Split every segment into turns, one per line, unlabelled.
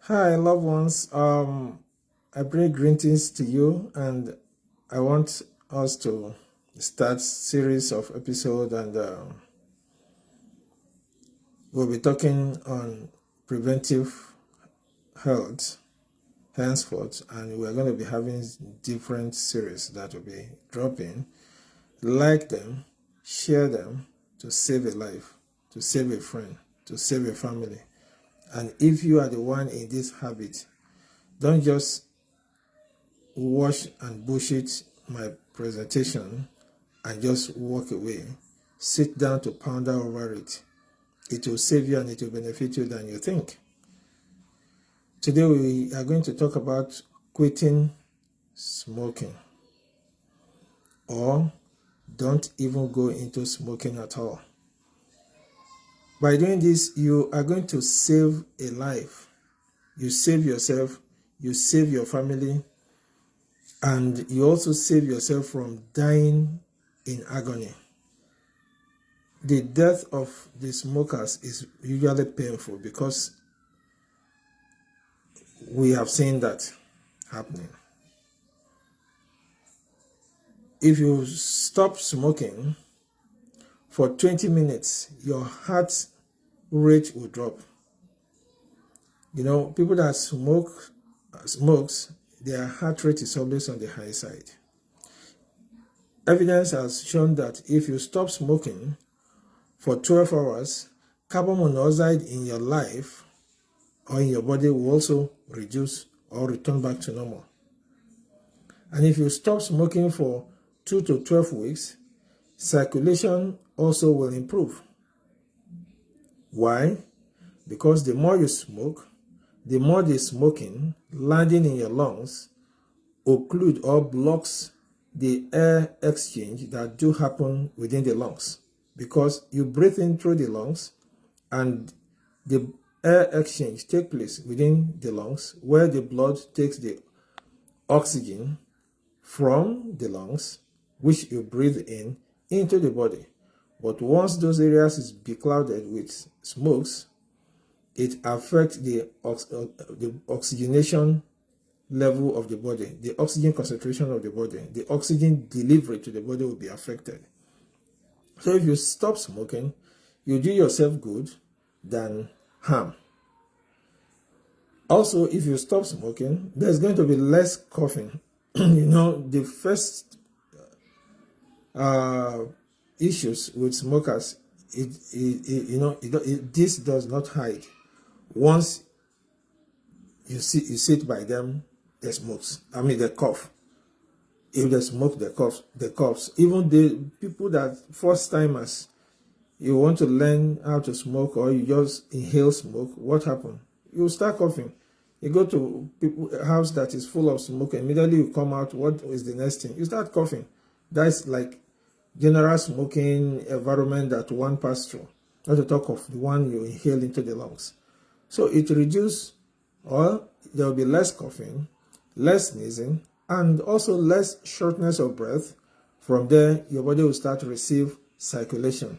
Hi, loved ones. I bring greetings to you, and I want us to start series of episode, and we'll be talking on preventive health henceforth, and we're going to be having different series that will be dropping. Like them, share them to save a life, to save a friend, to save a family. And if you are the one in this habit, don't just watch and bullshit my presentation and just walk away. Sit down to ponder over it. It will save you and it will benefit you than you think. Today we are going to talk about quitting smoking, or don't even go into smoking at all. By doing this, you are going to save a life. You save yourself, you save your family, and you also save yourself from dying in agony. The death of the smokers is usually painful because we have seen that happening. If you stop smoking for 20 minutes, your heart rate will drop. People that smokes, their heart rate is always on the high side. Evidence has shown that if you stop smoking for 12 hours, carbon monoxide in your life or in your body will also reduce or return back to normal. And if you stop smoking for 2 to 12 weeks, circulation also will improve. Why? Because the more you smoke, the more the smoking landing in your lungs occlude or blocks the air exchange that do happen within the lungs. Because you breathe in through the lungs and the air exchange takes place within the lungs, where the blood takes the oxygen from the lungs, which you breathe in, into the body. But once those areas is beclouded with smokes, it affects the oxygenation level of the body, the oxygen concentration of the body, the oxygen delivery to the body will be affected. So if you stop smoking, you do yourself good than harm. Also, if you stop smoking, there's going to be less coughing. The first issues with smokers, this does not hide. Once you sit by them, they cough. If they smoke, they cough. Even the people that first timers, you want to learn how to smoke or you just inhale smoke, what happens? You start coughing. You go to a house that is full of smoke, immediately you come out, what is the next thing? You start coughing. That's like general smoking environment that one pass through, not to talk of the one you inhale into the lungs. So it reduces, or there will be less coughing, less sneezing, and also less shortness of breath. From there, your body will start to receive circulation.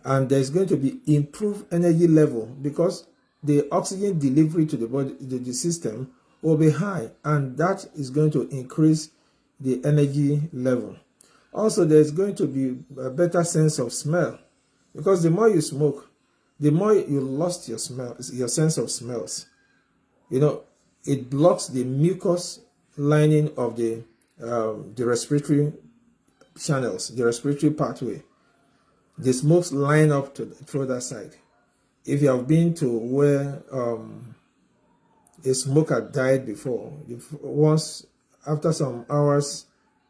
And there's going to be improved energy level because the oxygen delivery to the body, the system, will be high, and that is going to increase the energy level. Also, there's going to be a better sense of smell because the more you smoke, the more you lost your sense of smells. It blocks the mucus lining of the respiratory channels, the respiratory pathway. The smokes line up through that side. If you have been to where a smoker died before, once after some hours,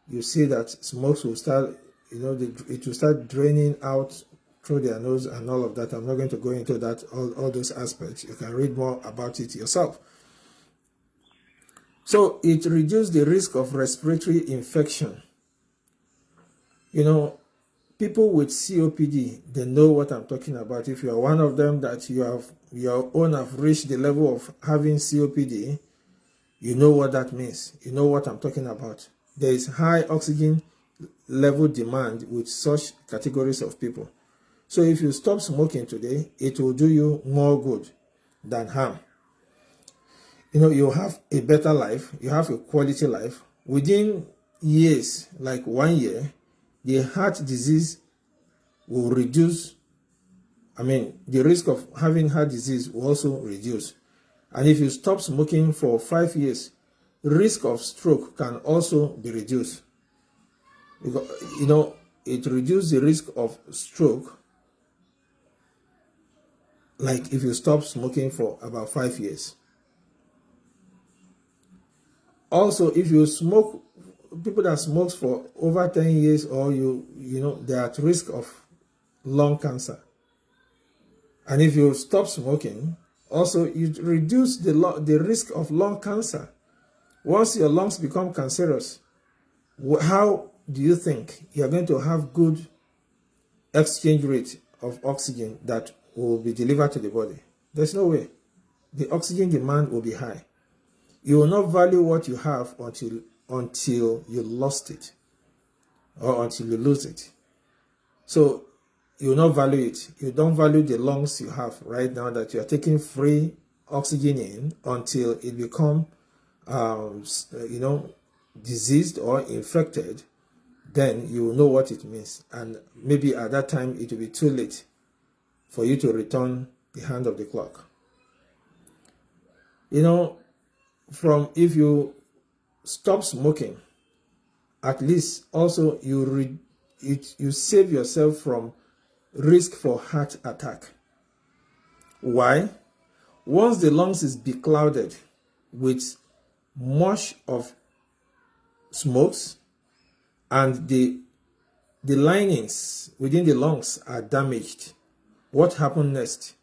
you see that smokes will start, it will start draining out through their nose and all of that. I'm not going to go into that, all those aspects. You can read more about it yourself. So it reduces the risk of respiratory infection. People with COPD, they know what I'm talking about. If you are one of them that have reached the level of having COPD, you know what that means. You know what I'm talking about. There is high oxygen level demand with such categories of people. So if you stop smoking today, it will do you more good than harm. you have a better life, you have a quality life. Within years, like 1 year, the heart disease will reduce. The risk of having heart disease will also reduce. And if you stop smoking for 5 years, risk of stroke can also be reduced. Because, it reduces the risk of stroke, like if you stop smoking for about 5 years. Also, if you smoke, people that smoke for over 10 years, or they're at risk of lung cancer. And if you stop smoking, also you reduce the risk of lung cancer. Once your lungs become cancerous, how do you think you're going to have good exchange rate of oxygen that will be delivered to the body? There's no way. The oxygen demand will be high. You will not value what you have until you lost it, or until you lose it. So you will not value it. You don't value the lungs you have right now that you are taking free oxygen in until it become diseased or infected. Then you will know what it means, and maybe at that time it will be too late for you to return the hand of the clock. If you stop smoking, at least also you save yourself from risk for heart attack. Why? Once the lungs is beclouded with much of smokes, and the linings within the lungs are damaged, what happens next?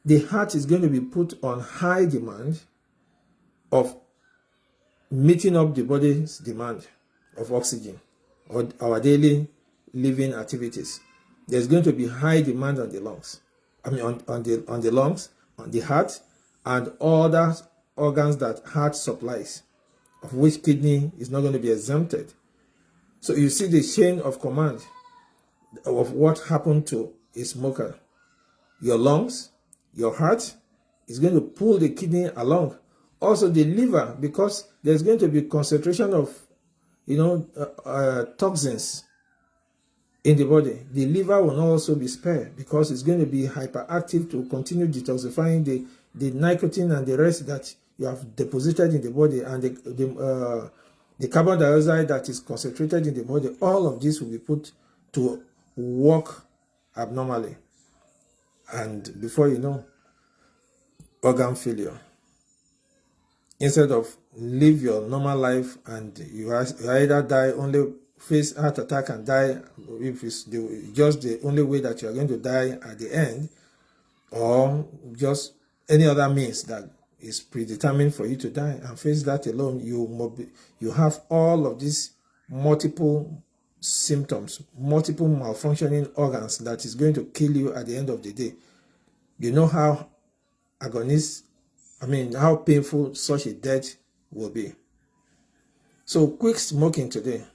The heart is going to be put on high demand of meeting up the body's demand of oxygen, or our daily living activities. There's going to be high demand on the lungs. On the lungs, on the heart, and other organs that heart supplies, of which kidney is not going to be exempted. So you see the chain of command of what happened to a smoker. Your lungs, your heart is going to pull the kidney along. Also the liver, because there's going to be concentration of toxins in the body. The liver will not also be spared, because it's going to be hyperactive to continue detoxifying the nicotine and the rest that you have deposited in the body, and the carbon dioxide that is concentrated in the body. All of this will be put to work abnormally, and before you know, organ failure. Instead of live your normal life, and you either die, only face heart attack and die, if it's just the only way that you are going to die at the end, or just any other means that is predetermined for you to die, and face that alone, you have all of these multiple symptoms, multiple malfunctioning organs that is going to kill you at the end of the day. You know how how painful such a death will be. So quit smoking today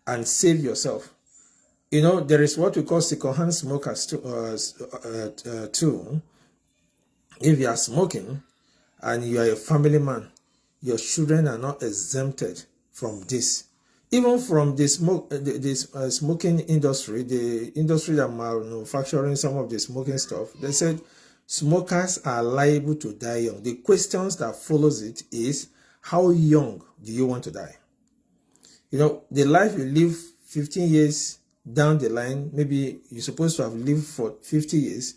and save yourself. There is what we call secondhand smokers too. If you are smoking and you are a family man, your children are not exempted from this. Even from the smoking industry, the industry that manufacturing some of the smoking stuff, they said smokers are liable to die young. The questions that follows it is, how young do you want to die? The life you live 15 years down the line, maybe you're supposed to have lived for 50 years.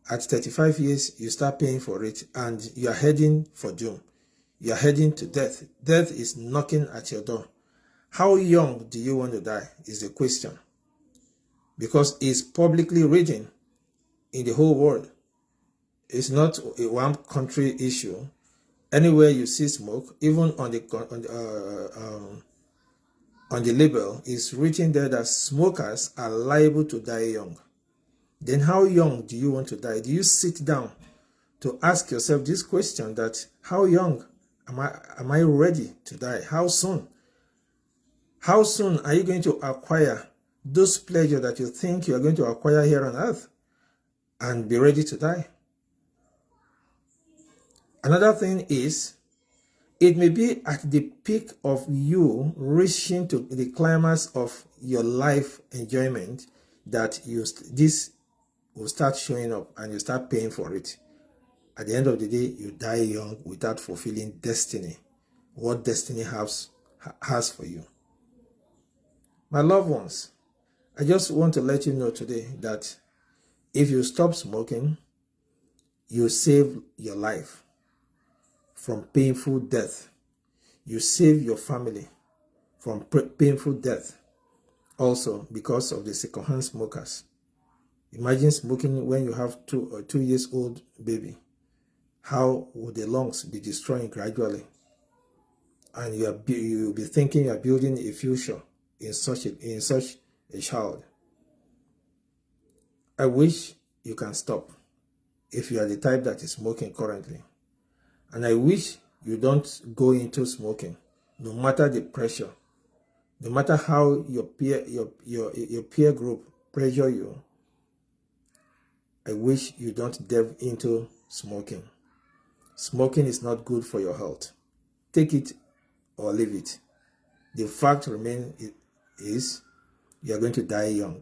At 35 years, you start paying for it, and you are heading for doom. You are heading to death. Death is knocking at your door. How young do you want to die is the question, because it's publicly raging in the whole world. It's not a one country issue. Anywhere you see smoke, even on the label, is written there that smokers are liable to die young. Then how young do you want to die? Do you sit down to ask yourself this question, that how young am I ready to die? How soon? How soon are you going to acquire those pleasures that you think you are going to acquire here on earth and be ready to die? Another thing is, it may be at the peak of you reaching to the climax of your life enjoyment that this will start showing up and you start paying for it. At the end of the day, you die young without fulfilling destiny, what destiny has for you. My loved ones, I just want to let you know today that if you stop smoking, you save your life from painful death. You save your family from painful death. Also, because of the secondhand smokers. Imagine smoking when you have 2 years old baby. How would the lungs be destroying gradually? And you'll be thinking you are building a future in such a child. I wish you can stop if you are the type that is smoking currently. And I wish you don't go into smoking, no matter the pressure, no matter how your peer group pressure you. I wish you don't delve into smoking. Smoking is not good for your health. Take it or leave it. The fact remains is you are going to die young.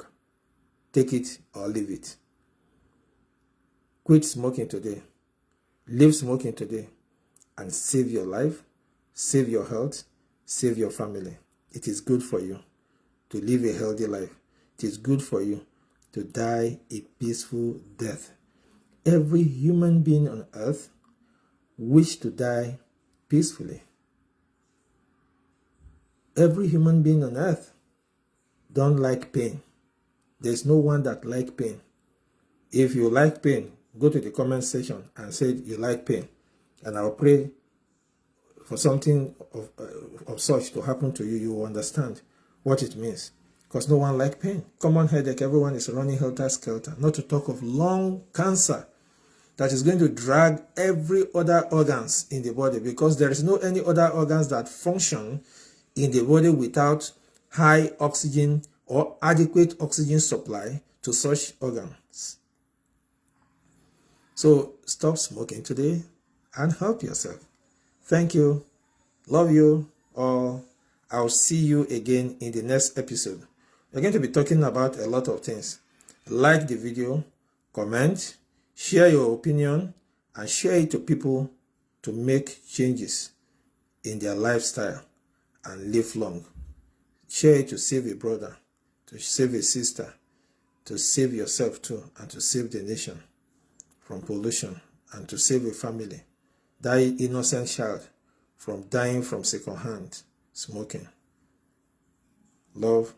Take it or leave it. Quit smoking today. Leave smoking today and save your life, save your health, save your family. It is good for you to live a healthy life. It is good for you to die a peaceful death. Every human being on earth wishes to die peacefully. Every human being on earth don't like pain. There's no one that like pain. If you like pain, go to the comment section and say you like pain, and I'll pray for something of such to happen to you. You will understand what it means, because no one likes pain. Common headache, everyone is running helter-skelter, not to talk of lung cancer that is going to drag every other organs in the body, because there is no any other organs that function in the body without high oxygen or adequate oxygen supply to such organs. So stop smoking today and help yourself. Thank you. Love you all. I'll see you again in the next episode. We're going to be talking about a lot of things. Like the video, comment, share your opinion, and share it to people to make changes in their lifestyle and live long. Share it to save a brother, to save a sister, to save yourself too, and to save the nation from pollution, and to save a family, that innocent child from dying from secondhand smoking. Love,